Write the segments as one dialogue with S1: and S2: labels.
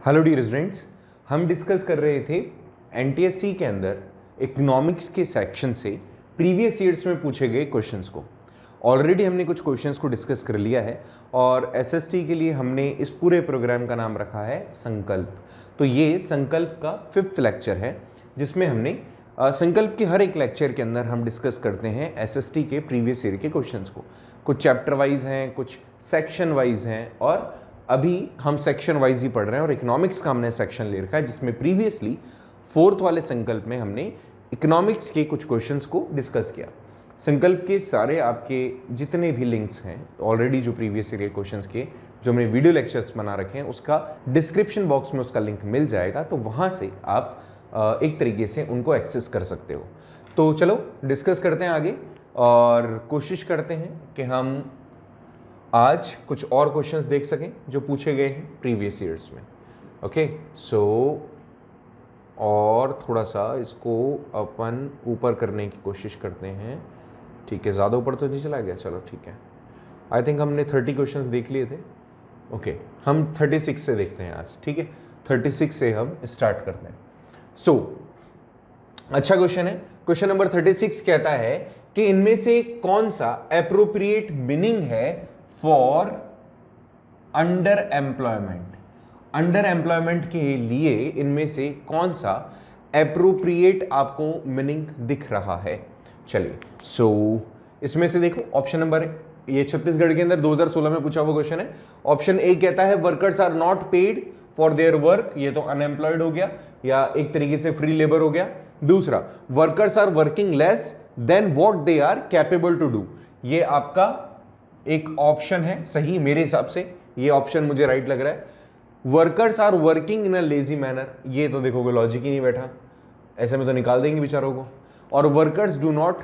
S1: Hello dear students, हम discuss कर रहे थे एनटीएससी के अंदर इकोनॉमिक्स के सेक्शन से प्रीवियस ईयर्स में पूछे गए क्वेश्चंस को। ऑलरेडी हमने कुछ क्वेश्चंस को डिस्कस कर लिया है और एसएसटी के लिए हमने इस पूरे प्रोग्राम का नाम रखा है संकल्प। तो ये संकल्प का 5th लेक्चर है जिसमें हमने संकल्प के हर एक लेक्चर के अंदर हम डिस्कस करते हैं एसएसटी के प्रीवियस ईयर के क्वेश्चंस को। कुछ चैप्टर वाइज हैं, कुछ सेक्शन वाइज हैं और अभी हम सेक्शन वाइज ही पढ़ रहे हैं और इकोनॉमिक्स का हमने सेक्शन ले रखा है जिसमें प्रीवियसली 4th वाले संकल्प में हमने इकोनॉमिक्स के कुछ क्वेश्चंस को डिस्कस किया। संकल्प के सारे आपके जितने भी लिंक्स हैं ऑलरेडी जो प्रीवियस ईयर के क्वेश्चंस के जो हमने वीडियो लेक्चर्स बना रखे हैं उसका डिस्क्रिप्शन बॉक्स में उसका लिंक मिल जाएगा, तो वहाँ से आप एक तरीके से उनको एक्सेस कर सकते हो। तो चलो डिस्कस करते हैं आगे और कोशिश करते हैं कि हम आज कुछ और क्वेश्चंस देख सकें जो पूछे गए हैं प्रीवियस ईयर्स में। ओके, सो और थोड़ा सा इसको अपन ऊपर करने की कोशिश करते हैं। ठीक है, ज़्यादा ऊपर तो नहीं चला गया, चलो ठीक है। आई थिंक हमने 30 क्वेश्चंस देख लिए थे। ओके, हम 36 से देखते हैं आज। ठीक है, 36 से हम स्टार्ट करते हैं। सो अच्छा क्वेश्चन है। क्वेश्चन नंबर 36 कहता है कि इनमें से कौन सा एप्रोप्रिएट मीनिंग है for under employment. Under employment के लिए इनमें से कौन सा एप्रोप्रिएट आपको मीनिंग दिख रहा है। चलिए, सो इसमें से देखो ऑप्शन नंबर, ये छत्तीसगढ़ के अंदर 2016 में पूछा हुआ क्वेश्चन है। ऑप्शन ए कहता है workers are not paid for their work, ये तो अनएम्प्लॉयड हो गया या एक तरीके से फ्री लेबर हो गया। दूसरा, workers are working less than what they are capable to do, ये आपका एक ऑप्शन है सही मेरे हिसाब से, ये ऑप्शन मुझे राइट लग रहा है। Workers are working in a lazy manner, ये तो देखोगे लॉजिक ही नहीं बैठा, ऐसे में तो निकाल देंगे बेचारों को। और workers do not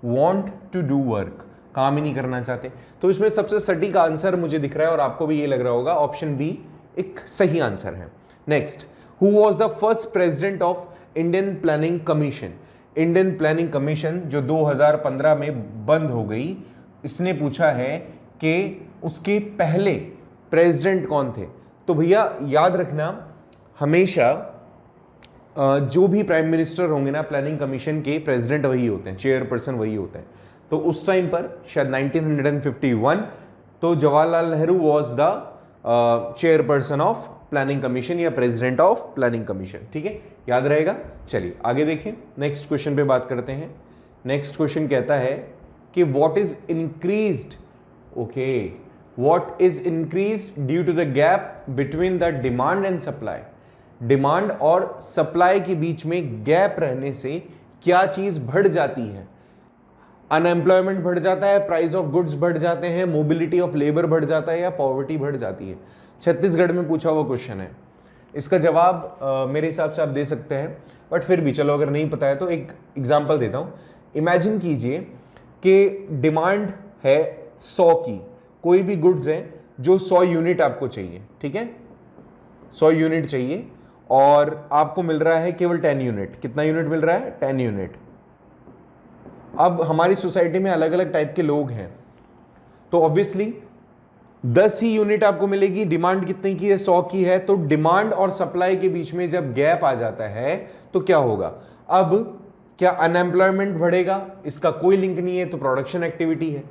S1: want to do work, काम ही नहीं करना चाहते। तो इसमें सबसे सटीक आंसर मुझे दिख रहा है और आपको भी ये लग रहा होगा ऑप्शन बी एक सही आंसर है। Next, who was the first president of Indian planning commission. Indian planning commission जो 2015 में बंद हो गई, इसने पूछा है कि उसके पहले प्रेसिडेंट कौन थे। तो भैया याद रखना, हमेशा जो भी प्राइम मिनिस्टर होंगे ना, प्लानिंग कमीशन के प्रेसिडेंट वही होते हैं, चेयरपर्सन वही होते हैं। तो उस टाइम पर शायद 1951 तो Jawaharlal Nehru was the chairperson of planning commission या प्रेसिडेंट ऑफ प्लानिंग कमीशन। ठीक है, याद रहेगा। चलिए आगे देखें, नेक्स्ट क्वेश्चन पे बात करते हैं। नेक्स्ट क्वेश्चन कहता है कि what is increased, okay, what is increased due to the gap between the demand and supply. Demand और सप्लाई के बीच में गैप रहने से क्या चीज बढ़ जाती है। अनएम्प्लॉयमेंट बढ़ जाता है, प्राइस ऑफ गुड्स बढ़ जाते हैं, मोबिलिटी ऑफ लेबर बढ़ जाता है या पॉवर्टी बढ़ जाती है। छत्तीसगढ़ में पूछा हुआ क्वेश्चन है। इसका जवाब मेरे हिसाब से आप दे सकते हैं, बट फिर भी चलो अगर नहीं पता है तो एक एग्जाम्पल देता हूं। इमेजिन कीजिए कि डिमांड है 100 की, कोई भी गुड्स है जो 100 यूनिट आपको चाहिए। ठीक है, 100 यूनिट चाहिए और आपको मिल रहा है केवल 10 यूनिट। कितना यूनिट मिल रहा है? 10 यूनिट। अब हमारी सोसाइटी में अलग अलग टाइप के लोग हैं, तो ऑब्वियसली 10 ही यूनिट आपको मिलेगी। डिमांड कितने की है? 100 की है। तो डिमांड और सप्लाई के बीच में जब गैप आ जाता है तो क्या होगा? अब क्या अनएम्प्लॉयमेंट बढ़ेगा? इसका कोई लिंक नहीं है, तो प्रोडक्शन एक्टिविटी है।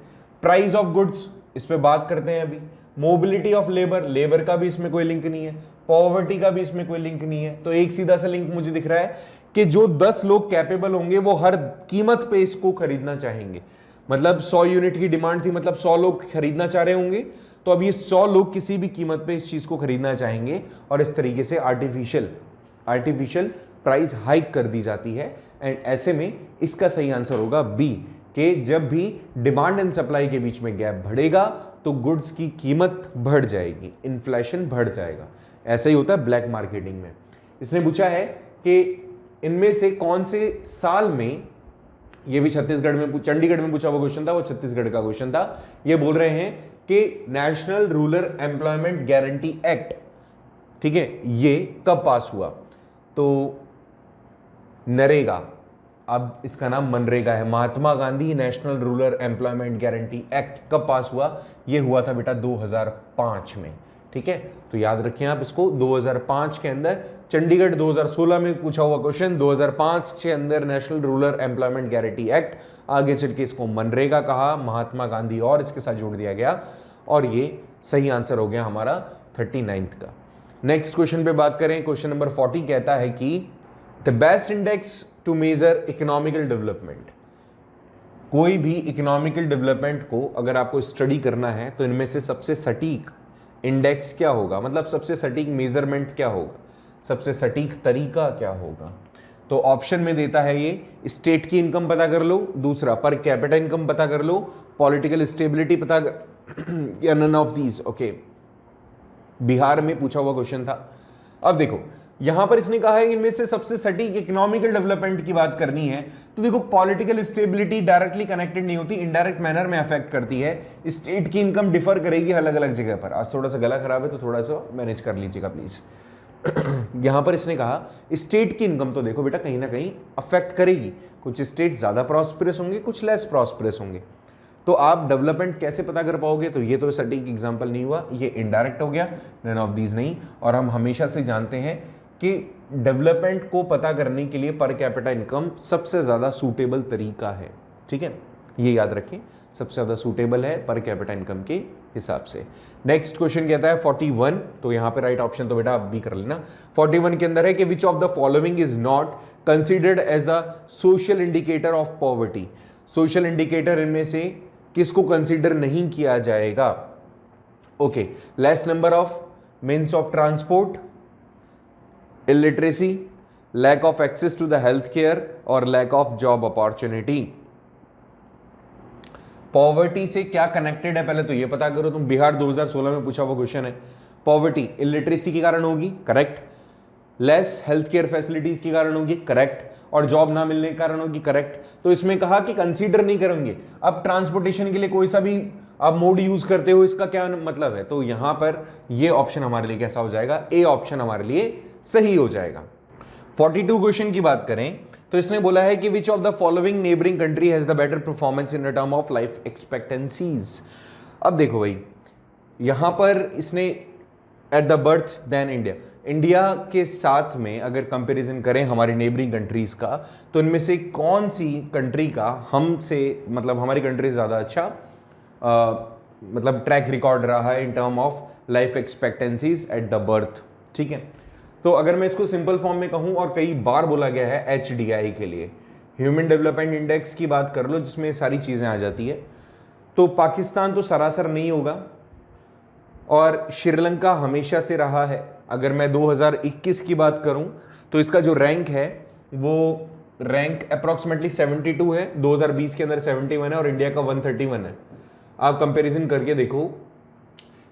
S1: प्राइस ऑफ गुड्स, इस पे बात करते हैं अभी। मोबिलिटी ऑफ लेबर, लेबर का भी इसमें कोई लिंक नहीं है। पॉवर्टी का भी इसमें कोई लिंक नहीं है। तो एक सीधा सा लिंक मुझे दिख रहा है कि जो 10 लोग कैपेबल होंगे वो हर कीमत पे इसको खरीदना चाहेंगे। मतलब 100 यूनिट की डिमांड थी, मतलब 100 लोग खरीदना चाह रहे होंगे, तो अब ये 100 लोग किसी भी कीमत पे इस चीज को खरीदना चाहेंगे और इस तरीके से आर्टिफिशियल प्राइस हाइक कर दी जाती है। एंड ऐसे में इसका सही आंसर होगा बी, कि जब भी डिमांड एंड सप्लाई के बीच में गैप बढ़ेगा तो गुड्स की कीमत बढ़ जाएगी, इन्फ्लेशन बढ़ जाएगा। ऐसा ही होता है ब्लैक मार्केटिंग में। इसने पूछा है कि इनमें से कौन से साल में, ये भी छत्तीसगढ़ में, चंडीगढ़ में पूछा हुआ क्वेश्चन था, वो छत्तीसगढ़ का क्वेश्चन था। ये बोल रहे हैं कि national rural employment guarantee act, ठीक है, ये कब पास हुआ। तो नरेगा, अब इसका नाम मनरेगा है। Mahatma Gandhi national rural employment guarantee act कब पास हुआ? ये हुआ था बेटा 2005 में। ठीक है, तो याद रखें आप इसको। 2005 के अंदर चंडीगढ़, 2016 में पूछा हुआ क्वेश्चन, 2005 के अंदर national rural employment guarantee act, आगे चल के इसको मनरेगा कहा, महात्मा गांधी और इसके साथ जोड़ दिया गया, और ये सही आंसर हो गया हमारा 39th का। नेक्स्ट क्वेश्चन पे बात करें, क्वेश्चन नंबर 40 कहता है कि the best index to measure economical development. कोई भी इकोनॉमिकल डेवलपमेंट को अगर आपको स्टडी करना है तो इनमें से सबसे सटीक इंडेक्स क्या होगा, मतलब सबसे सटीक मेजरमेंट क्या होगा, सबसे सटीक तरीका क्या होगा। तो ऑप्शन में देता है ये, स्टेट की इनकम पता कर लो, दूसरा पर कैपिटा इनकम पता कर लो, पॉलिटिकल स्टेबिलिटी पता कर, या none of these. Okay, Bihar में पूछा हुआ क्वेश्चन था। अब देखो यहां पर इसने कहा है इनमें से सबसे सटीक इकोनॉमिकल डेवलपमेंट की बात करनी है, तो देखो पॉलिटिकल स्टेबिलिटी डायरेक्टली कनेक्टेड नहीं होती, इनडायरेक्ट मैनर में अफेक्ट करती है। स्टेट की इनकम डिफर करेगी अलग अलग जगह पर। आज थोड़ा सा गला खराब है तो थोड़ा सा मैनेज कर लीजिएगा प्लीज। यहां पर इसने कहा स्टेट की इनकम तो देखो बेटा कहीं ना कहीं अफेक्ट करेगी, कुछ स्टेट ज्यादा प्रॉस्परस होंगे, कुछ लेस प्रॉस्परस होंगे। तो आप डेवलपमेंट कैसे पता कर पाओगे, तो ये तो सटीक एग्जांपल नहीं हुआ, ये इनडायरेक्ट हो गया, नन ऑफ दीज नहीं। और हम हमेशा से जानते हैं कि डेवलपमेंट को पता करने के लिए पर कैपिटा इनकम सबसे ज्यादा सूटेबल तरीका है, ठीक है, ये याद रखें, सबसे ज्यादा सूटेबल है पर कैपिटा इनकम के हिसाब से। नेक्स्ट क्वेश्चन कहता है 41, तो यहां पे राइट ऑप्शन तो बेटा आप भी कर लेना। 41 के अंदर है कि which of the following is not considered as the social indicator of poverty. Social indicator इनमें से किसको कंसीडर नहीं किया जाएगा। Okay, less number of means of transport, illiteracy, lack of access to the health care और lack of job opportunity. Poverty से क्या connected है पहले तो ये पता करो तुम। बिहार 2016 में पूछा हुआ क्वेश्चन है। पॉवर्टी इलिटरेसी के कारण होगी, correct. Less health care facilities के कारण होगी, करेक्ट। और जॉब ना मिलने के कारण होगी, करेक्ट। तो इसमें कहा कि कंसीडर नहीं करेंगे। अब ट्रांसपोर्टेशन के लिए कोई सा भी आप मोड यूज करते हो, इसका क्या मतलब है, तो यहां पर ये ऑप्शन हमारे लिए कैसा हो जाएगा, ए ऑप्शन हमारे लिए सही हो जाएगा। 42 क्वेश्चन की बात करें तो इसने बोला है कि which of the following neighbouring country has the better performance in term of life expectancies. अब देखो भाई यहां पर इसने at the birth than India, India के साथ में अगर कंपैरिजन करें हमारी नेबरिंग कंट्रीज का, तो इनमें से कौन सी कंट्री का हमसे मतलब हमारी कंट्री ज्यादा अच्छा मतलब ट्रैक रिकॉर्ड रहा है in term of life expectancies at the birth, ठीक है। तो अगर मैं इसको सिंपल फॉर्म में कहूं, और कई बार बोला गया है HDI के लिए, ह्यूमन डेवलपमेंट इंडेक्स की बात कर लो जिसमें सारी चीजें आ जाती है, तो पाकिस्तान तो सरासर नहीं होगा, और श्रीलंका हमेशा से रहा है। अगर मैं 2021 की बात करूं तो इसका जो रैंक है वो रैंक अप्रोक्सीमेटली 72 है, 2020 के अंदर 71 है और इंडिया का 131 है। आप कंपैरिजन करके देखो,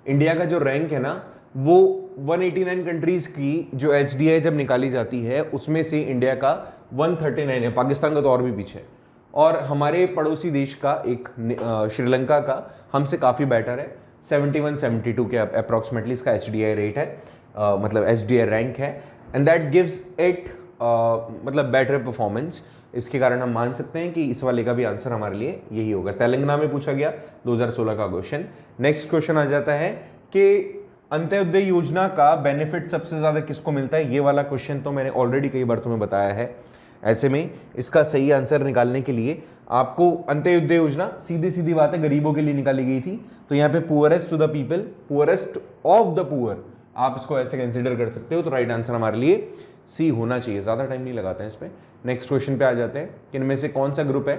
S1: इंडिया का जो रैंक है ना वो 189 कंट्रीज की जो HDI जब निकाली जाती है उसमें से इंडिया का 139 है, पाकिस्तान का तो और भी पीछे है, और हमारे पड़ोसी देश का एक श्रीलंका का हमसे काफ़ी बेटर है, 71-72 के अप्रोक्सीमेटली इसका HDI रेट है, मतलब HDI रैंक है, एंड दैट गिव्स इट मतलब बेटर परफॉर्मेंस। इसके कारण हम मान सकते हैं कि इस वाले का भी आंसर हमारे लिए यही होगा। तेलंगाना में पूछा गया 2016 का क्वेश्चन। नेक्स्ट क्वेश्चन आ जाता है कि अंत्योदय योजना का बेनिफिट सबसे ज्यादा किसको मिलता है। ये वाला क्वेश्चन तो मैंने ऑलरेडी कई बार तुम्हें बताया है। ऐसे में इसका सही आंसर निकालने के लिए आपको अंत्योदय योजना सीधी सीधी बात है गरीबों के लिए निकाली गई थी, तो यहाँ पे poorest to the people, poorest of the poor, आप इसको ऐसे कंसिडर कर सकते हो। तो राइट आंसर हमारे लिए सी होना चाहिए। ज्यादा टाइम नहीं लगाते हैं इस पे। नेक्स्ट क्वेश्चन पे आ जाते हैं कि इनमें से कौन सा ग्रुप है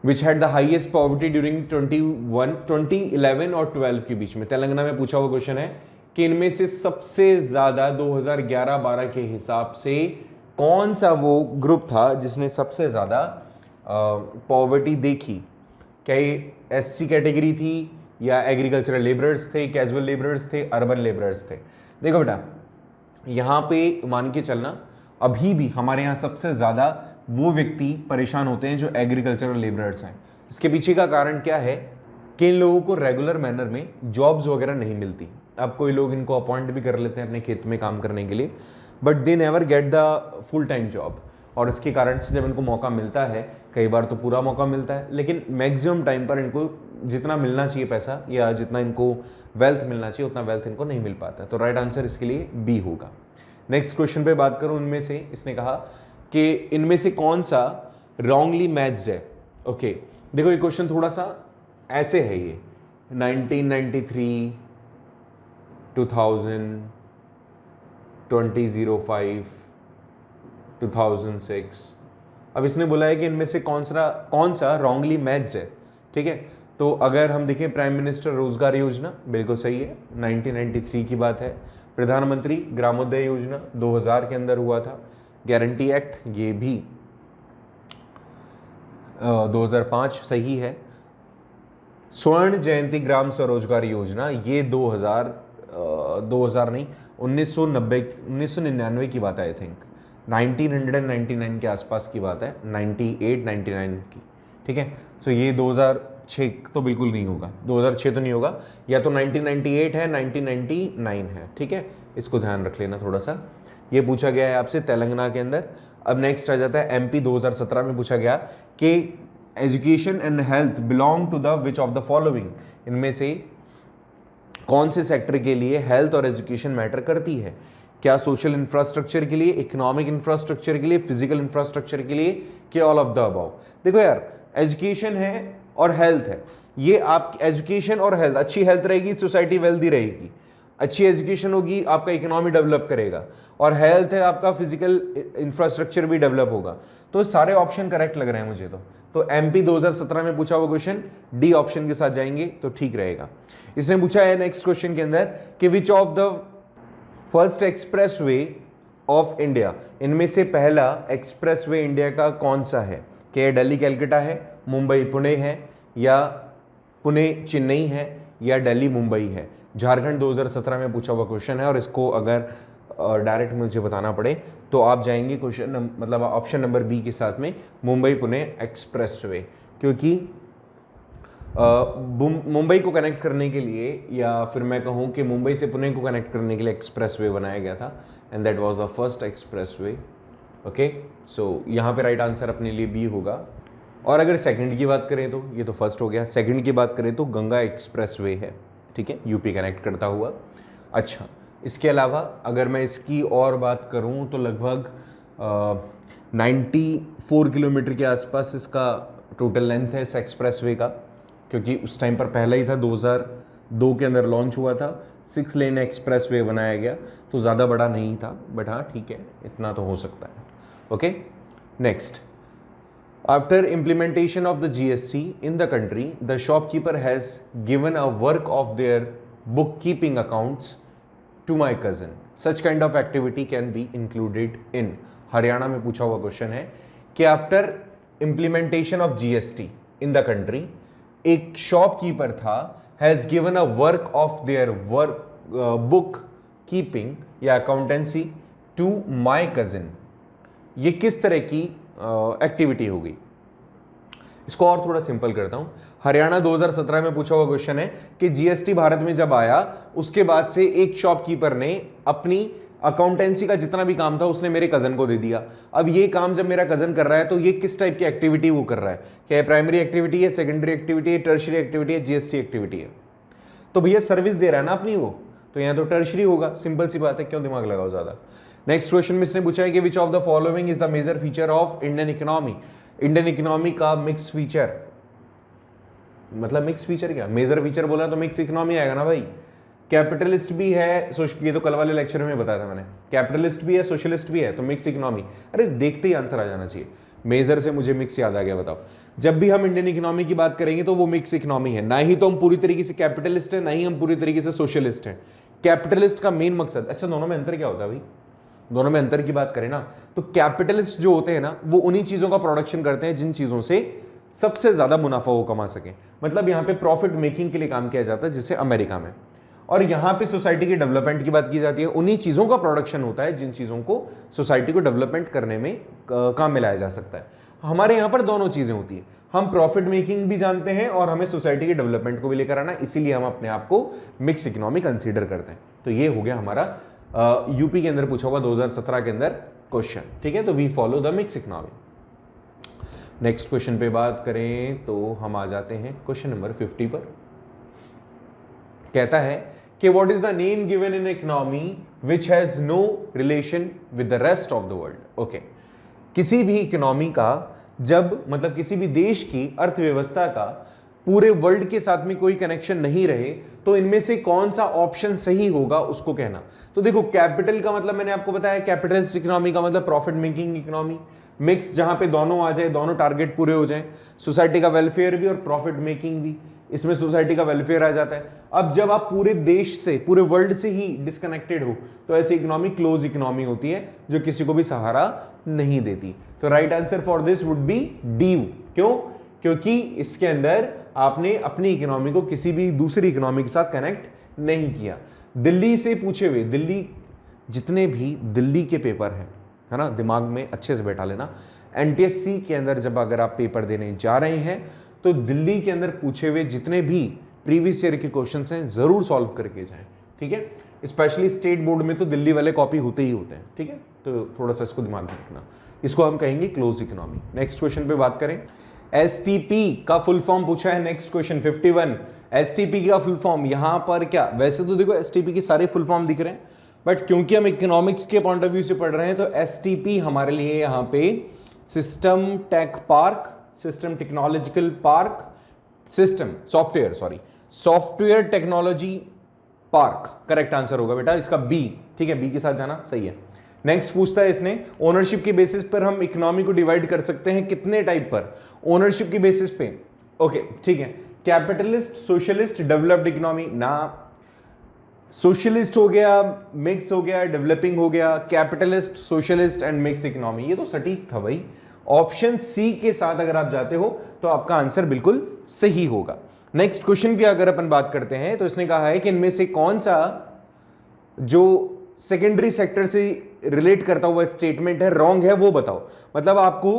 S1: which had the highest poverty during 2011 और 12 के बीच में। तेलंगाना में पूछा हुआ क्वेश्चन है कि इनमें से सबसे ज्यादा 2011-12 के हिसाब से कौन सा वो ग्रुप था जिसने सबसे ज्यादा पॉवर्टी देखी। क्या ये SC कैटेगरी थी या एग्रीकल्चरल लेबरर्स थे, कैजुअल लेबरर्स थे, अर्बन लेबरर्स थे। देखो बेटा यहाँ पे मान के चलना, अभी भी हमारे यहाँ सबसे ज़्यादा वो व्यक्ति परेशान होते हैं जो एग्रीकल्चरल लेबरर्स हैं। इसके पीछे का कारण क्या है कि इन लोगों को रेगुलर मैनर में जॉब्स वगैरह नहीं मिलती। अब कोई लोग इनको अपॉइंट भी कर लेते हैं अपने खेत में काम करने के लिए, but they never get the full time job. और इसके कारण से जब इनको मौका मिलता है, कई बार तो पूरा मौका मिलता है, लेकिन मैक्सिमम टाइम पर इनको जितना मिलना चाहिए पैसा या जितना इनको वेल्थ मिलना चाहिए उतना वेल्थ इनको नहीं मिल पाता। तो राइट आंसर इसके लिए बी होगा। नेक्स्ट क्वेश्चन पे बात करूं, इनमें से इसने कहा कि इनमें से कौन सा रॉन्गली मैच्ड है। ओके, देखो ये क्वेश्चन थोड़ा सा ऐसे है, ये 1993, 2000, 2005, 2006। अब इसने बोला है कि इनमें से कौन सा रॉन्गली मैच्ड है। ठीक है, तो अगर हम देखें प्राइम मिनिस्टर रोजगार योजना बिल्कुल सही है, 1993 की बात है। प्रधानमंत्री ग्रामोदय योजना 2000 के अंदर हुआ था। गारंटी एक्ट ये भी 2005 सही है। स्वर्ण जयंती ग्राम स्वरोजगार योजना ये 2000 नहीं, 1999 की बात है, आई थिंक 1999 के आसपास की बात है, 98-99 की। ठीक है, सो ये 2006 तो बिल्कुल नहीं होगा, 2006 तो नहीं होगा, या तो 1998 है, 1999 है। ठीक है, इसको ध्यान रख लेना थोड़ा सा। ये पूछा गया है आपसे तेलंगाना के अंदर। अब नेक्स्ट आ जाता है एमपी 2017 में पूछा गया कि education and health belong to the which of the following, इनमें से कौन से सेक्टर के लिए हेल्थ और एजुकेशन मैटर करती है। क्या सोशल इंफ्रास्ट्रक्चर के लिए, इकोनॉमिक इंफ्रास्ट्रक्चर के लिए, फिजिकल इंफ्रास्ट्रक्चर के लिए, क्या ऑल ऑफ द अबव। देखो यार, एजुकेशन है और हेल्थ है, ये आप एजुकेशन और हेल्थ, अच्छी हेल्थ रहेगी सोसाइटी वेल्दी रहेगी, अच्छी एजुकेशन होगी आपका इकोनॉमी डेवलप करेगा, और हेल्थ है आपका फिजिकल इंफ्रास्ट्रक्चर भी डेवलप होगा। तो सारे ऑप्शन करेक्ट लग रहे हैं मुझे तो एमपी 2017 में पूछा हुआ क्वेश्चन डी ऑप्शन के साथ जाएंगे तो ठीक रहेगा। इसने पूछा है नेक्स्ट क्वेश्चन के अंदर कि which of the first expressway of India, इनमें से पहला एक्सप्रेसवे इंडिया का कौन सा है। क्या दिल्ली कैलकाटा है, मुंबई पुणे है, या पुणे चेन्नई है, या दिल्ली मुंबई है। झारखंड 2017 में पूछा हुआ क्वेश्चन है, और इसको अगर डायरेक्ट मुझे बताना पड़े तो आप जाएंगे क्वेश्चन मतलब ऑप्शन नंबर बी के साथ में, मुंबई पुणे एक्सप्रेसवे, क्योंकि मुंबई को कनेक्ट करने के लिए, या फिर मैं कहूँ कि मुंबई से पुणे को कनेक्ट करने के लिए एक्सप्रेसवे बनाया गया था, and that was the first expressway. Okay, so यहाँ पे राइट आंसर अपने लिए बी होगा। और अगर सेकंड की बात करें तो ये तो फर्स्ट हो गया, सेकंड की बात करें तो गंगा एक्सप्रेसवे है। ठीक है, यूपी कनेक्ट करता हुआ। अच्छा, इसके अलावा अगर मैं इसकी और बात करूं तो लगभग 94 किलोमीटर के आसपास इसका टोटल लेंथ है इस एक्सप्रेसवे का, क्योंकि उस टाइम पर पहला ही था, 2002 के अंदर लॉन्च हुआ था, 6 लेन एक्सप्रेसवे बनाया गया, तो ज़्यादा बड़ा नहीं था, बट हाँ ठीक है, इतना तो हो सकता है। Okay, next, after implementation of the GST in the country, the shopkeeper has given a work of their bookkeeping accounts to my cousin. Such kind of activity can be included in. Haryana में पूछा हुआ question है कि after implementation of GST in the country, एक shopkeeper था, has given a work of their book keeping या accountancy to my cousin. ये किस तरह की एक्टिविटी होगी। इसको और थोड़ा सिंपल करता हूं। हरियाणा 2017 में पूछा हुआ क्वेश्चन है कि जीएसटी भारत में जब आया उसके बाद से एक शॉपकीपर ने अपनी अकाउंटेंसी का जितना भी काम था उसने मेरे कजन को दे दिया। अब ये काम जब मेरा कजन कर रहा है तो ये किस टाइप की एक्टिविटी वो कर रहा है, क्या प्राइमरी एक्टिविटी है, सेकेंडरी एक्टिविटी है, टर्शियरी एक्टिविटी है, जीएसटी एक्टिविटी है। तो भैया सर्विस दे रहा है ना अपनी वो, तो यहाँ तो टर्शियरी होगा, सिंपल सी बात है, क्यों दिमाग लगाओ ज्यादा। नेक्स्ट क्वेश्चन में इसने पूछा है कि which of the following is the major feature of Indian economy. Indian economy का मिक्स फीचर, मतलब मिक्स फीचर क्या, मेजर फीचर बोला तो मिक्स इकोनॉमी आएगा ना भाई। कैपिटलिस्ट भी है, ये तो कल वाले लेक्चर में बताया था मैंने, कैपिटलिस्ट भी है, सोशलिस्ट भी है, तो मिक्स इकोनॉमी। अरे देखते ही आंसर आ जाना चाहिए। मेजर से मुझे मिक्स याद आ गया, बताओ। जब भी हम इंडियन इकोनॉमी की बात करेंगे तो वो मिक्स इकोनॉमी है, ना ही तो हम पूरी तरीके से कैपिटलिस्ट है, ना ही हम पूरी तरीके से सोशलिस्ट है। कैपिटलिस्ट का मेन मकसद, अच्छा दोनों में अंतर क्या होता है भाई, दोनों में अंतर की बात करें ना तो कैपिटलिस्ट जो होते हैं ना वो उन्हीं चीजों का प्रोडक्शन करते हैं जिन चीजों से सबसे ज्यादा मुनाफा वो कमा सके। मतलब यहाँ पे प्रॉफिट मेकिंग के लिए काम किया जाता है जैसे अमेरिका में, और यहाँ पे सोसाइटी के डेवलपमेंट की बात की जाती है। उन्हीं चीजों का प्रोडक्शन होता है जिन चीजों को सोसाइटी को डेवलपमेंट करने में काम में लाया जा सकता है। हमारे यहाँ पर दोनों चीजें होती है, हम प्रॉफिट मेकिंग भी जानते हैं और हमें सोसाइटी के डेवलपमेंट को भी लेकर आना, इसीलिए हम अपने आप को मिक्स इकोनॉमी कंसीडर करते हैं। तो ये हो गया हमारा यूपी के अंदर पूछा हुआ 2017 के अंदर क्वेश्चन, ठीक है। तो we follow the mix economy. Next question पे बात करें तो हम आ जाते हैं क्वेश्चन नंबर 50 पर। कहता है कि what is the name given in economy which has no relation with the rest of the world. Okay, किसी भी इकोनॉमी का जब मतलब किसी भी देश की अर्थव्यवस्था का पूरे वर्ल्ड के साथ में कोई कनेक्शन नहीं रहे तो इनमें से कौन सा ऑप्शन सही होगा उसको कहना। तो देखो, कैपिटल का मतलब मैंने आपको बताया, कैपिटलिस्ट इकोनॉमी का मतलब प्रॉफिट मेकिंग इकोनॉमी, मिक्स जहां पे दोनों आ जाए, दोनों टारगेट पूरे हो जाएं, सोसाइटी का वेलफेयर भी और प्रॉफिट मेकिंग भी, इसमें सोसाइटी का वेलफेयर आ जाता है। अब जब आप पूरे देश से, पूरे वर्ल्ड से ही डिस्कनेक्टेड हो तो ऐसी इकोनॉमी क्लोज इकोनॉमी होती है जो किसी को भी सहारा नहीं देती। तो right answer for this would be D. क्यों? क्योंकि इसके अंदर आपने अपनी इकोनॉमी को किसी भी दूसरी इकोनॉमी के साथ कनेक्ट नहीं किया। दिल्ली से पूछे हुए, दिल्ली जितने भी दिल्ली के पेपर हैं, है ना, दिमाग में अच्छे से बैठा लेना। एनटीएससी के अंदर जब अगर आप पेपर देने जा रहे हैं तो दिल्ली के अंदर पूछे हुए जितने भी प्रीवियस ईयर के क्वेश्चंस हैं जरूर सॉल्व करके जाएं, ठीक है। स्पेशली स्टेट बोर्ड में तो दिल्ली वाले कॉपी होते ही होते हैं, ठीक है। तो थोड़ा सा इसको दिमाग में रखना, इसको हम कहेंगे क्लोज इकोनॉमी। नेक्स्ट क्वेश्चन पे बात करें, एसटीपी का फुल फॉर्म पूछा है। नेक्स्ट क्वेश्चन 51, एसटीपी का फुल फॉर्म यहां पर क्या, वैसे तो देखो एसटीपी के सारे फुल फॉर्म दिख रहे हैं, बट क्योंकि हम इकोनॉमिक्स के पॉइंट ऑफ व्यू से पढ़ रहे हैं तो एसटीपी हमारे लिए यहां पे system tech park, system technological park, system software technology park correct answer होगा बेटा इसका बी, ठीक है। बी के साथ जाना सही है। नेक्स्ट पूछता है इसने, ओनरशिप के बेसिस पर हम इकोनॉमी को डिवाइड कर सकते हैं कितने टाइप पर? ओनरशिप के बेसिस पे, ओके ठीक है। कैपिटलिस्ट, सोशलिस्ट, डेवलप्ड इकोनॉमी ना, सोशलिस्ट हो गया, मिक्स हो गया, डेवलपिंग हो गया, capitalist, socialist and mix economy, ये तो सटीक था भाई। ऑप्शन सी के साथ अगर आप जाते हो तो आपका आंसर बिल्कुल सही होगा। नेक्स्ट क्वेश्चन की अगर अपन बात करते हैं तो इसने कहा है कि इनमें से कौन सा जो सेकेंडरी सेक्टर से रिलेट करता हुआ स्टेटमेंट है रॉन्ग है वो बताओ। मतलब आपको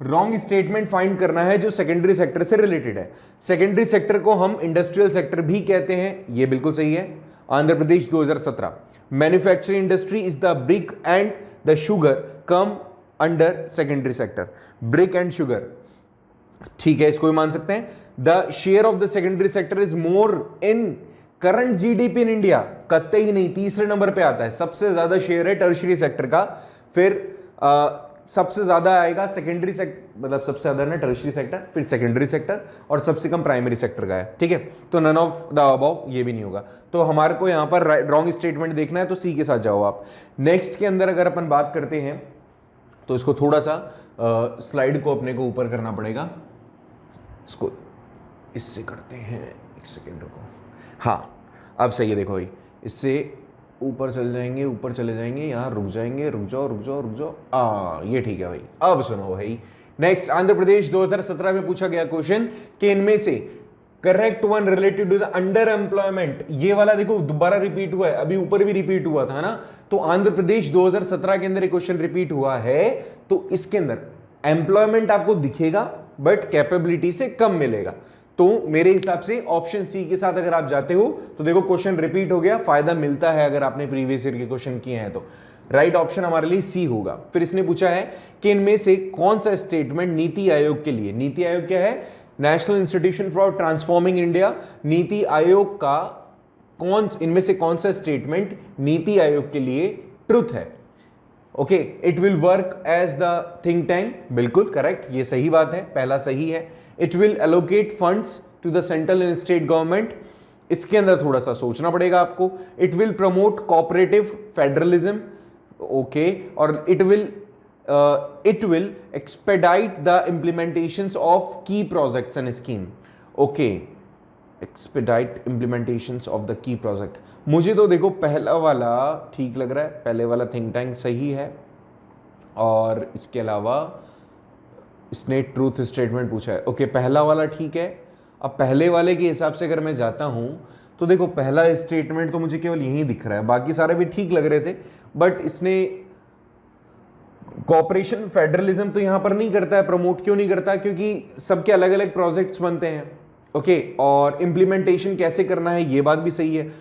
S1: रॉन्ग स्टेटमेंट फाइंड करना है जो सेकेंडरी सेक्टर से रिलेटेड है। सेकेंडरी सेक्टर को हम इंडस्ट्रियल सेक्टर भी कहते हैं, ये बिल्कुल सही है। Andhra Pradesh 2017, manufacturing industry is the brick and the sugar come under secondary sector, brick and sugar, ठीक है, इसको भी मान सकते हैं। The share of the secondary sector is more in current GDP in India, कत्ते ही नहीं, तीसरे नंबर पे आता है। सबसे ज्यादा शेयर है टर्शियरी सेक्टर का, फिर सबसे ज्यादा आएगा सेकेंडरी सेक्टर, मतलब सबसे ज्यादा ना टर्शियरी सेक्टर, फिर सेकेंडरी सेक्टर और सबसे कम प्राइमरी सेक्टर का है, ठीक है। तो नन ऑफ द अबव, ये भी नहीं होगा। तो हमारे को यहां पर रॉन्ग स्टेटमेंट देखना है तो सी के साथ जाओ आप। नेक्स्ट के अंदर अगर अपन बात करते हैं तो इसको थोड़ा सा स्लाइड को अपने को ऊपर करना पड़ेगा, इसको इससे करते हैं, एक सेकेंड रुको, हाँ अब सही है। देखो भाई, इससे ऊपर चल जाएंगे, ऊपर चले जाएंगे, यहाँ रुक जाएंगे, रुक जाओ, ये ठीक है भाई। अब सुनो भाई, नेक्स्ट आंध्र प्रदेश 2017 में पूछा गया क्वेश्चन कि इनमें से correct one related to the under employment, ये वाला देखो दोबारा रिपीट हुआ है, अभी ऊपर भी रिपीट हुआ था ना। तो आंध्र प्रदेश 2017 के अंदर एक क्वेश्चन रिपीट हुआ है, तो इसके अंदर एम्प्लॉयमेंट आपको दिखेगा बट कैपेबिलिटी से कम मिलेगा। तो मेरे हिसाब से ऑप्शन सी के साथ अगर आप जाते हो तो देखो क्वेश्चन रिपीट हो गया, फायदा मिलता है अगर आपने प्रीवियस ईयर के क्वेश्चन किए हैं तो। राइट ऑप्शन हमारे लिए सी होगा। फिर इसने पूछा है कि इनमें से कौन सा स्टेटमेंट नीति आयोग के लिए, नीति आयोग क्या है? National institution for transforming India. NITI Aayog का इनमें से कौन सा स्टेटमेंट नीति आयोग के लिए ट्रुथ है? Okay, it will work as the think tank, बिल्कुल करेक्ट, ये सही बात है, पहला सही है। It will allocate funds to the central and state government, इसके अंदर थोड़ा सा सोचना पड़ेगा आपको। It will promote cooperative federalism, okay, और it will expedite the implementations of key projects and scheme, okay, expedite implementations of the key project. मुझे तो देखो पहला वाला ठीक लग रहा है, पहले वाला थिंक टैंक सही है, और इसके अलावा इसने ट्रूथ स्टेटमेंट पूछा है, ओके पहला वाला ठीक है। अब पहले वाले के हिसाब से अगर मैं जाता हूं तो देखो पहला स्टेटमेंट तो मुझे केवल यही दिख रहा है, बाकी सारे भी ठीक लग रहे थे, बट इसने कॉपरेशन फेडरलिज्म तो यहां पर नहीं करता है, प्रमोट क्यों नहीं करता? क्योंकि सबके अलग अलग प्रोजेक्ट्स बनते हैं, ओके, और इंप्लीमेंटेशन कैसे करना है ये बात भी सही है।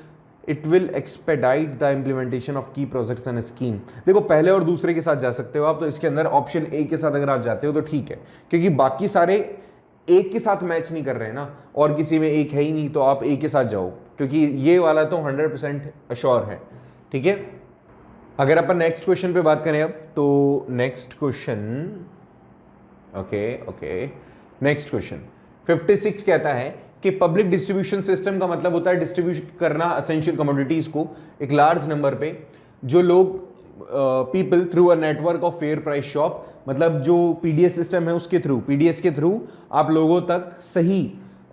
S1: It will expedite the implementation of key projects and scheme. देखो पहले और दूसरे के साथ जा सकते हो आप, तो इसके अंदर ऑप्शन ए के साथ अगर आप जाते हो तो ठीक है, क्योंकि बाकी सारे एक के साथ मैच नहीं कर रहे हैं ना, और किसी में एक है ही नहीं, तो आप ए के साथ जाओ, क्योंकि ये वाला तो 100% अश्योर है। ठीक है, अगर अपन नेक्स्ट क्वेश्चन पे बात करें अब, तो next question, okay next question 56 कहता है कि पब्लिक डिस्ट्रीब्यूशन सिस्टम का मतलब होता है डिस्ट्रीब्यूट करना असेंशियल कमोडिटीज को एक लार्ज नंबर पे, जो लोग people through a network of fair price shop, मतलब जो पीडीएस सिस्टम है उसके थ्रू, पीडीएस के थ्रू आप लोगों तक सही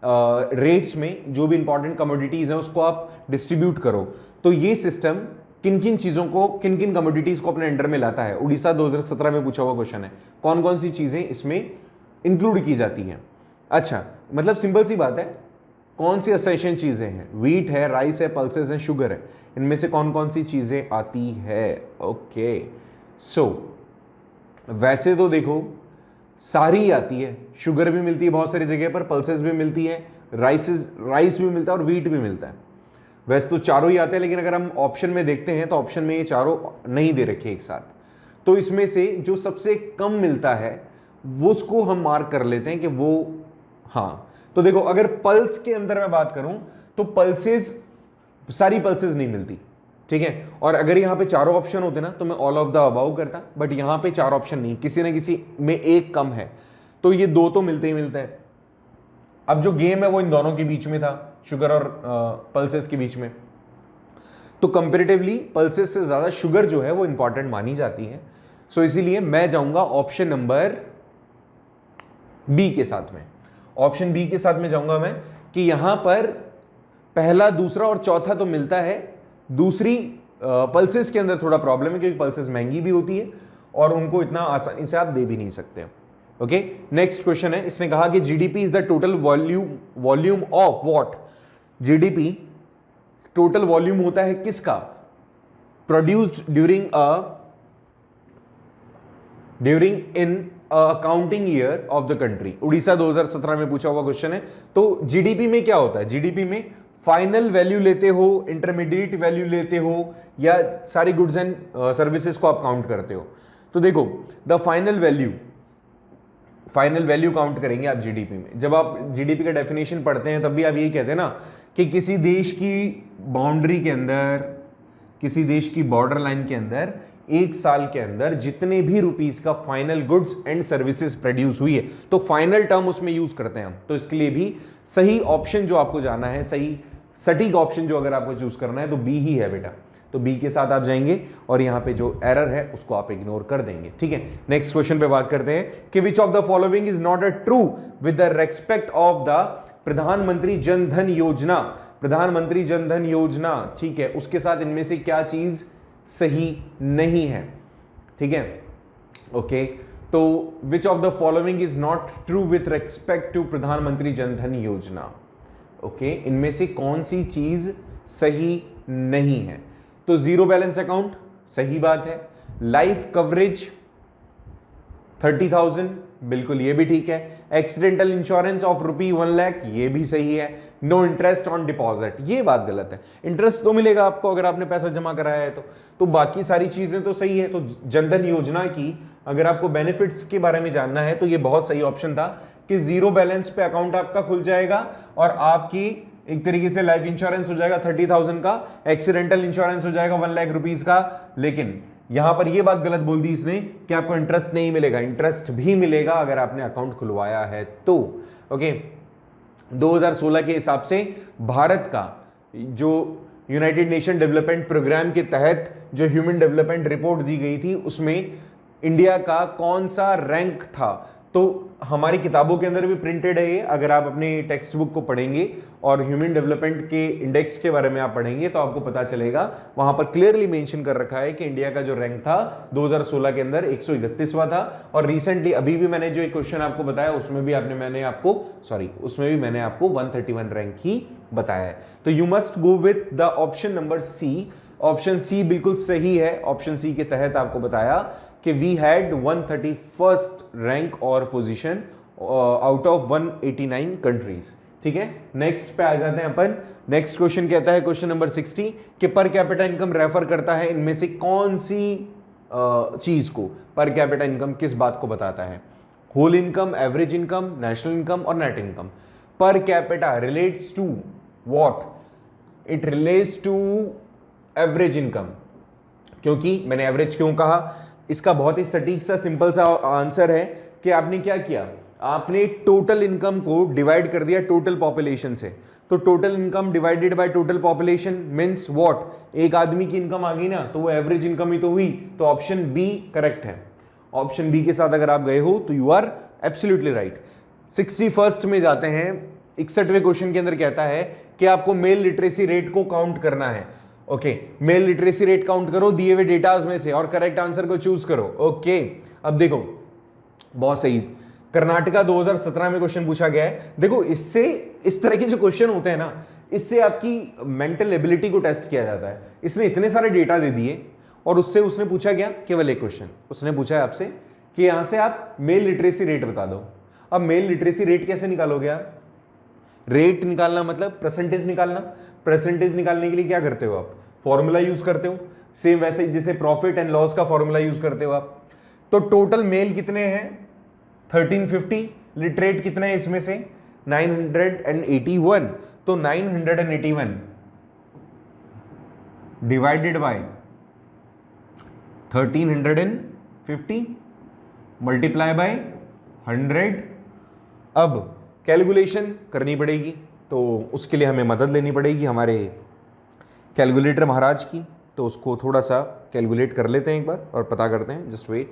S1: रेट्स में जो भी इंपॉर्टेंट कमोडिटीज हैं उसको आप डिस्ट्रीब्यूट करो। तो ये सिस्टम किन किन चीजों को, किन किन कमोडिटीज को अपने अंडर में लाता है? उड़ीसा 2017 में पूछा हुआ क्वेश्चन है, कौन कौन सी चीजें इसमें इंक्लूड की जाती हैं। अच्छा, मतलब सिंपल सी बात है, कौन सी असेंशियल चीजें हैं? व्हीट है, राइस है, पल्सेस है, शुगर है, इनमें से कौन कौन सी चीजें आती है? ओके, सो वैसे तो देखो सारी आती है, शुगर भी मिलती है बहुत सारी जगह पर, पल्सेस भी मिलती है, राइस भी मिलता है और व्हीट भी मिलता है। वैसे तो चारों ही आते हैं, लेकिन अगर हम ऑप्शन में देखते हैं तो ऑप्शन में ये चारों नहीं दे रखे एक साथ, तो इसमें से जो सबसे कम मिलता है वो उसको हम मार्क कर लेते हैं कि वो, हाँ। तो देखो अगर पल्स के अंदर मैं बात करूं तो पल्सेस, सारी पल्सेस नहीं मिलती, ठीक है। और अगर यहां पे चारों ऑप्शन होते ना तो मैं ऑल ऑफ द अबाउ करता, बट यहां पे चार ऑप्शन नहीं, किसी ना किसी में एक कम है, तो ये दो तो मिलते ही मिलते हैं। अब जो गेम है वो इन दोनों के बीच में था, शुगर और पल्सेस के बीच में, तो कंपेरेटिवली पल्सेस से ज्यादा शुगर जो है वो इंपॉर्टेंट मानी जाती है। सो इसीलिए मैं जाऊंगा ऑप्शन नंबर बी के साथ में, ऑप्शन बी के साथ में जाऊंगा मैं, कि यहां पर पहला, दूसरा और चौथा तो मिलता है। दूसरी पल्सेस के अंदर थोड़ा प्रॉब्लम है, क्योंकि पल्सेस महंगी भी होती है और उनको इतना आसानी से आप दे भी नहीं सकते। ओके, नेक्स्ट क्वेश्चन है, इसने कहा कि GDP is the total volume of what? GDP total volume होता है किसका? Produced during in accounting year of the country. Orissa 2017 में पूछा हुआ क्वेश्चन है। तो जीडीपी में क्या होता है? जीडीपी में फाइनल वैल्यू लेते हो, इंटरमीडिएट वैल्यू लेते हो, या सारी गुड्स एंड सर्विसेज को आप काउंट करते हो? तो देखो, द फाइनल वैल्यू काउंट करेंगे आप जीडीपी में। जब आप जीडीपी का डेफिनेशन पढ़ते हैं तब भी आप यही कहते हैं ना कि किसी देश की बाउंड्री के अंदर, किसी देश की बॉर्डर लाइन के अंदर एक साल के अंदर जितने भी रुपीस का final goods and services produce हुई है, तो फाइनल टर्म उसमें यूज करते हैं हम। तो इसके लिए भी सही ऑप्शन जो आपको जाना है, सही सटीक ऑप्शन जो अगर आपको चूज करना है तो बी ही है बेटा। तो बी के साथ आप जाएंगे और यहां पे जो एरर है उसको आप इग्नोर कर देंगे, ठीक है। नेक्स्ट क्वेश्चन पे बात करते हैं कि which of the following is not a true with the respect of the प्रधानमंत्री जन धन योजना। प्रधानमंत्री जन धन योजना, ठीक है, उसके साथ इनमें से क्या चीज सही नहीं है? ठीक है, ओके। तो which of the following is not true with respect to Pradhanmantri Jan धन योजना? ओके, इनमें से कौन सी चीज सही नहीं है? तो जीरो बैलेंस अकाउंट सही बात है, लाइफ कवरेज 30,000 बिल्कुल ये भी ठीक है, एक्सीडेंटल इंश्योरेंस ऑफ ₹1,00,000 ये भी सही है, नो इंटरेस्ट ऑन डिपॉजिट ये बात गलत है। इंटरेस्ट तो मिलेगा आपको अगर आपने पैसा जमा कराया है तो बाकी सारी चीजें तो सही है। तो जनधन योजना की अगर आपको बेनिफिट्स के बारे में जानना है तो ये बहुत सही ऑप्शन था कि जीरो बैलेंस पे अकाउंट आपका खुल जाएगा और आपकी एक तरीके से लाइफ इंश्योरेंस हो जाएगा 30,000 का, एक्सीडेंटल इंश्योरेंस हो जाएगा 1,00,000 रुपीज का। लेकिन यहां पर यह बात गलत बोल दी इसने कि आपको इंटरेस्ट नहीं मिलेगा, इंटरेस्ट भी मिलेगा अगर आपने अकाउंट खुलवाया है तो। ओके, 2016 के हिसाब से भारत का जो यूनाइटेड नेशन डेवलपमेंट प्रोग्राम के तहत जो ह्यूमन डेवलपमेंट रिपोर्ट दी गई थी उसमें इंडिया का कौन सा रैंक था? तो हमारी किताबों के अंदर भी प्रिंटेड है ये, अगर आप अपने टेक्स्ट बुक को पढ़ेंगे और ह्यूमन डेवलपमेंट के इंडेक्स के बारे में आप पढ़ेंगे तो आपको पता चलेगा, वहां पर क्लियरली मेंशन कर रखा है कि इंडिया का जो रैंक था 2016 के अंदर 131वां था। और रिसेंटली अभी भी मैंने जो एक क्वेश्चन आपको बताया उसमें भी मैंने आपको 131 रैंक ही बताया है। तो you must go with the option number C. Option C बिल्कुल सही है। ऑप्शन सी के तहत आपको बताया कि वी हैड 131st रैंक और पोजीशन आउट ऑफ 189 कंट्रीज। ठीक है, नेक्स्ट पे आ जाते हैं अपन। नेक्स्ट क्वेश्चन कहता है क्वेश्चन नंबर 60 कि पर कैपिटा इनकम रेफर करता है इनमें से कौन सी चीज को, पर कैपिटा इनकम किस बात को बताता है? Whole income, average income, national income और net income. Per capita relates to what? It relates to average income. क्योंकि मैंने एवरेज क्यों कहा, इसका बहुत ही सटीक सा सिंपल सा आंसर है कि आपने क्या किया, आपने टोटल इनकम को डिवाइड कर दिया टोटल पॉपुलेशन से। तो total income divided by total population means what? एक आदमी की इनकम आ गई ना, तो वो एवरेज इनकम ही तो हुई। तो ऑप्शन बी करेक्ट है। ऑप्शन बी के साथ अगर आप गए हो तो you are absolutely right. 61st में जाते हैं। 61वें क्वेश्चन के अंदर कहता है कि आपको मेल लिटरेसी रेट को काउंट करना है। Okay, mail literacy rate count करो दिए हुए डेटाज में से और करेक्ट आंसर को चूज करो। ओके, अब देखो बहुत सही, कर्नाटका 2017 में क्वेश्चन पूछा गया है। देखो इससे, इस तरह के जो क्वेश्चन होते हैं ना, इससे आपकी मेंटल एबिलिटी को टेस्ट किया जाता है। इसने इतने सारे डेटा दे दिए और उससे उसने पूछा गया केवल एक क्वेश्चन, उसने पूछा है आपसे कि यहां से आप मेल लिटरेसी रेट बता दो। अब मेल लिटरेसी रेट कैसे निकालोगे आप? रेट निकालना मतलब परसेंटेज निकालना। परसेंटेज निकालने के लिए क्या करते हो आप? फॉर्मूला यूज करते हो, सेम वैसे जैसे प्रॉफिट एंड लॉस का फॉर्मूला यूज करते हो आप। तो टोटल मेल कितने हैं? 1350। लिटरेट कितने हैं इसमें से? 981। तो 981 डिवाइडेड बाय 1350 मल्टीप्लाई बाय 100। अब कैलकुलेशन करनी पड़ेगी, तो उसके लिए हमें मदद लेनी पड़ेगी हमारे कैलकुलेटर महाराज की। तो उसको थोड़ा सा कैलकुलेट कर लेते हैं एक बार और पता करते हैं। Just wait.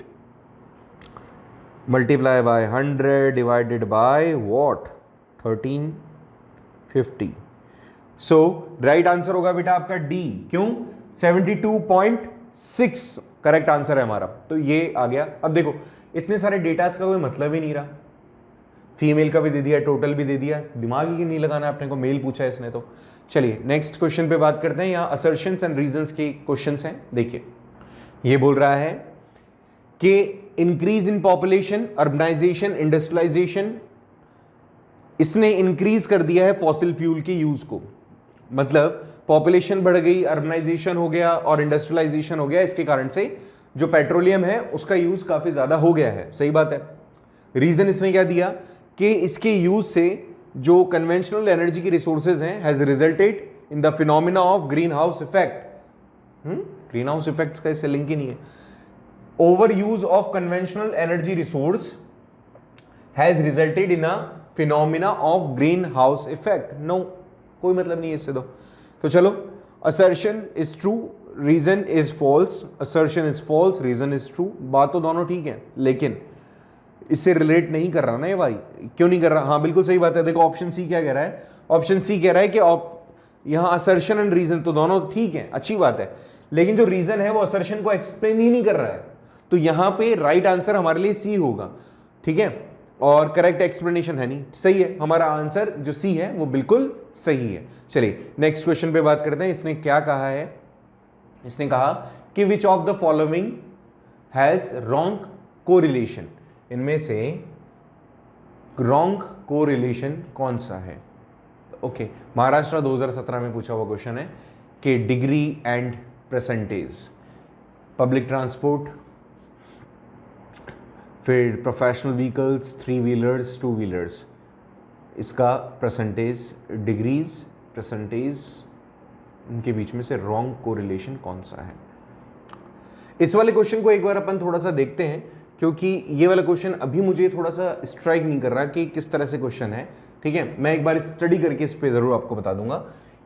S1: Multiply by 100 divided by what? 1350। So right answer होगा बेटा आपका डी। क्यों? 72.6 करेक्ट आंसर है हमारा। तो ये आ गया। अब देखो इतने सारे डेटास का कोई मतलब ही नहीं रहा। फीमेल का भी दे दिया, टोटल भी दे दिया, दिमाग ही नहीं लगाना अपने को, मेल पूछा है इसने। तो चलिए नेक्स्ट क्वेश्चन पे बात करते हैं। यहाँ असर्शंस एंड रीजंस के क्वेश्चंस हैं। देखिए ये बोल रहा है कि increase in population, urbanisation, industrialisation, इसने इंक्रीज कर दिया है फॉसिल फ्यूल के यूज को। मतलब पॉपुलेशन बढ़ गई, अर्बनाइजेशन हो गया और इंडस्ट्रियलाइजेशन हो गया, इसके कारण से जो पेट्रोलियम है उसका यूज काफी ज्यादा हो गया है। सही बात है। रीजन इसने क्या दिया कि इसके यूज से जो कन्वेंशनल एनर्जी की रिसोर्सेज हैं has resulted in the phenomena of greenhouse effect. Greenhouse effect का इससे लिंक ही नहीं है। Over use of conventional energy resource has resulted in a phenomena of greenhouse effect. No, कोई मतलब नहीं है इससे। तो चलो, assertion is true, reason is false. Assertion is false, reason is true. बात तो दोनों ठीक है, लेकिन इससे रिलेट नहीं कर रहा ना ये भाई। क्यों नहीं कर रहा? हाँ बिल्कुल सही बात है। देखो ऑप्शन सी क्या कह रहा है? ऑप्शन सी कह रहा है कि यहाँ असर्शन एंड रीजन तो दोनों ठीक है, अच्छी बात है, लेकिन जो रीजन है वो असर्शन को एक्सप्लेन ही नहीं कर रहा है। तो यहाँ पे राइट आंसर हमारे लिए सी होगा। ठीक है, और करेक्ट एक्सप्लेनेशन है नहीं। सही है, हमारा आंसर जो सी है वो बिल्कुल सही है। चलिए नेक्स्ट क्वेश्चन पे बात करते हैं। इसने क्या कहा है? इसने कहा कि which of the following has wrong correlation, इनमें से रॉन्ग कोरिलेशन कौन सा है? ओके, महाराष्ट्र 2017 में पूछा हुआ क्वेश्चन है कि degree and percentage, public transport, फिर प्रोफेशनल व्हीकल्स, 3 व्हीलर्स, 2 व्हीलर्स, इसका परसेंटेज, डिग्रीज, परसेंटेज, उनके बीच में से रॉन्ग कोरिलेशन कौन सा है? इस वाले क्वेश्चन को एक बार अपन थोड़ा सा देखते हैं, क्योंकि ये वाला क्वेश्चन अभी मुझे थोड़ा सा स्ट्राइक नहीं कर रहा कि किस तरह से क्वेश्चन है। ठीक है, मैं एक बार स्टडी करके इस पे ज़रूर आपको बता दूंगा,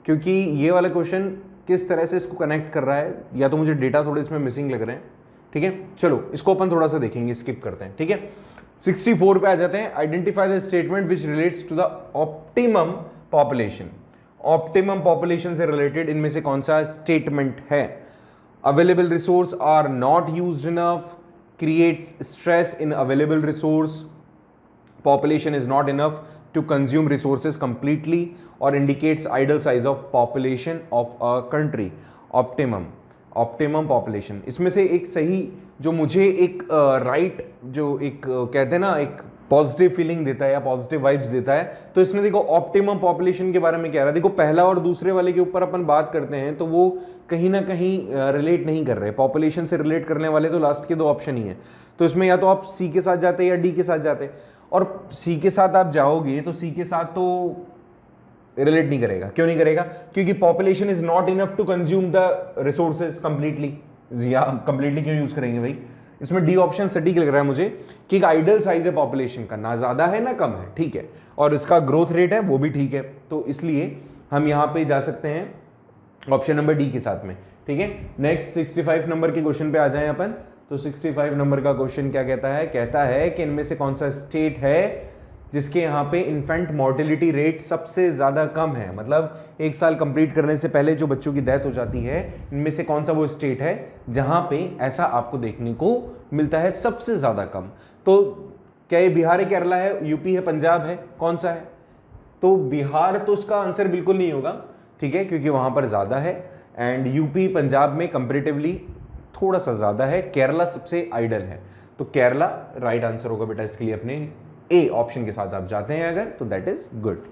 S1: क्योंकि ये वाला क्वेश्चन किस तरह से इसको कनेक्ट कर रहा है, या तो मुझे डेटा थोड़े इसमें मिसिंग लग रहे हैं। ठीक है, चलो इसको अपन थोड़ा सा देखेंगे, स्किप करते हैं। ठीक है, 64 पे आ जाते हैं। Identify the statement which relates to the optimum population. Optimum population से रिलेटेड इनमें से कौन सा स्टेटमेंट है? Available resource are not used enough, creates stress in available resource, population is not enough to consume resources completely, or indicates ideal size of population of a country. optimum population, इसमें से एक सही जो मुझे एक right जो एक कहते हैं ना एक पॉजिटिव फीलिंग देता है या पॉजिटिव वाइब्स देता है। तो इसने देखो ऑप्टिमम पॉपुलेशन के बारे में कह रहा है। देखो पहला और दूसरे वाले के ऊपर अपन बात करते हैं तो वो कहीं ना कहीं रिलेट नहीं कर रहे। पॉपुलेशन से रिलेट करने वाले तो लास्ट के दो ऑप्शन ही है। तो इसमें या तो आप सी के साथ जाते या डी के साथ जाते, और सी के साथ आप जाओगे तो सी के साथ तो रिलेट नहीं करेगा। क्यों नहीं करेगा? क्योंकि population is not enough to consume the resources completely. या कंप्लीटली क्यों यूज करेंगे भाई? इसमें डी ऑप्शन सटीक लग रहा है मुझे कि एक आइडियल साइज है पॉपुलेशन का, ना ज्यादा है ना कम है, ठीक है, और इसका ग्रोथ रेट है वो भी ठीक है। तो इसलिए हम यहां पे जा सकते हैं ऑप्शन नंबर डी के साथ में, ठीक है। नेक्स्ट 65 नंबर के क्वेश्चन पे आ जाएं अपन। तो 65 नंबर का क्वेश्चन क्या कहता है? कहता है कि इनमें से कौन सा स्टेट है जिसके यहाँ पे इन्फेंट मोर्टेलिटी रेट सबसे ज्यादा कम है, मतलब एक साल कंप्लीट करने से पहले जो बच्चों की डेथ हो जाती है, इनमें से कौन सा वो स्टेट है जहां पे ऐसा आपको देखने को मिलता है सबसे ज्यादा कम? तो क्या ये बिहार है, केरला है, यूपी है, पंजाब है, कौन सा है? तो बिहार तो उसका आंसर बिल्कुल नहीं होगा, ठीक है, क्योंकि वहां पर ज्यादा है, एंड यूपी पंजाब में कंपेरेटिवली थोड़ा सा ज्यादा है। केरला सबसे आइडल है, तो केरला राइट आंसर होगा बेटा इसके लिए। अपने ए ऑप्शन के साथ आप जाते हैं अगर, तो that is good.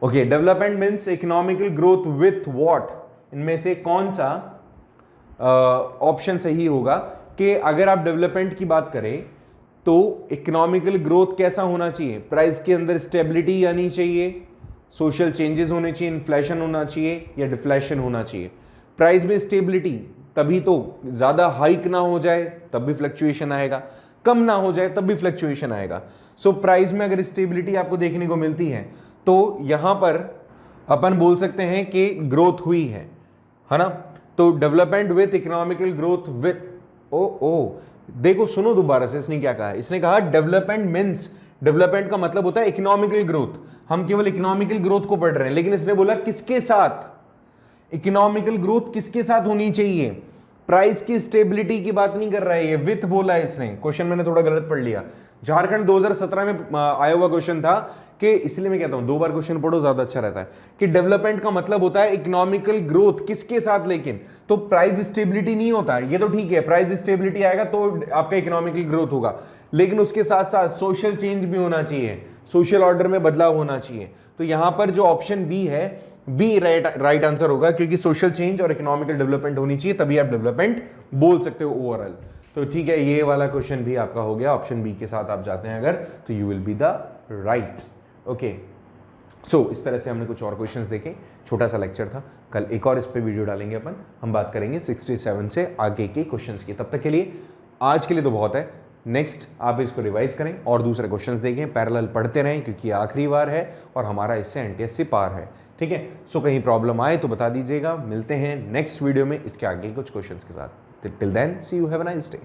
S1: Okay, development means economical growth with what? इनमें से कौन सा ऑप्शन सही होगा कि अगर आप डेवलपमेंट की बात करें तो इकोनॉमिकल ग्रोथ कैसा होना चाहिए? प्राइस के अंदर स्टेबिलिटी आनी चाहिए, सोशल चेंजेस होने चाहिए, इन्फ्लेशन होना चाहिए या डिफ्लेशन होना चाहिए? प्राइस में स्टेबिलिटी, तभी तो ज्यादा हाइक ना हो जाए तब भी फ्लक्चुएशन आएगा, कम ना हो जाए तब भी फ्लक्चुएशन आएगा। सो प्राइस में अगर स्टेबिलिटी आपको देखने को मिलती है तो यहां पर अपन बोल सकते हैं कि ग्रोथ हुई है ना। तो development with economical growth with देखो सुनो दोबारा से, इसने क्या कहा? इसने कहा डेवलपमेंट मीन्स, डेवलपमेंट का मतलब होता है इकोनॉमिकल ग्रोथ। हम केवल इकोनॉमिकल ग्रोथ को पढ़ रहे हैं, लेकिन इसने बोला किसके साथ? इकोनॉमिकल ग्रोथ किसके साथ होनी चाहिए? प्राइस की स्टेबिलिटी की बात नहीं कर रहा है, ये विथ बोला है इसने। क्वेश्चन मैंने थोड़ा गलत पढ़ लिया। झारखंड 2017 में आया हुआ क्वेश्चन था कि, इसलिए मैं कहता हूं दो बार क्वेश्चन पढ़ो ज्यादा अच्छा रहता है, कि डेवलपमेंट का मतलब होता है इकोनॉमिकल ग्रोथ किसके साथ, लेकिन तो प्राइस स्टेबिलिटी नहीं होता। ये तो ठीक है, प्राइस स्टेबिलिटी आएगा तो आपका इकोनॉमिकल ग्रोथ होगा, लेकिन उसके साथ साथ सोशल चेंज भी होना चाहिए, सोशल ऑर्डर में बदलाव होना चाहिए। तो यहां पर जो ऑप्शन बी है, बी राइट आंसर होगा, क्योंकि सोशल चेंज और इकोनॉमिकल डेवलपमेंट होनी चाहिए, तभी आप डेवलपमेंट बोल सकते हो ओवरऑल। तो ठीक है, ये वाला क्वेश्चन भी आपका हो गया। ऑप्शन बी के साथ आप जाते हैं अगर, तो you will be the right. Okay, so इस तरह से हमने कुछ और क्वेश्चंस देखे, छोटा सा लेक्चर था। कल एक और इस पे वीडियो डालेंगे अपन, हम बात करेंगे 67 से आगे के क्वेश्चंस की। तब तक के लिए आज के लिए तो बहुत है, नेक्स्ट आप इसको रिवाइज करें और दूसरे क्वेश्चंस देखें, पैरेलल पढ़ते रहें, क्योंकि आखिरी बार है और हमारा इससे एनटीएससी पार है, ठीक है। सो कहीं प्रॉब्लम आए तो बता दीजिएगा। मिलते हैं नेक्स्ट वीडियो में इसके आगे कुछ क्वेश्चंस के साथ। Till then see you, have a nice day.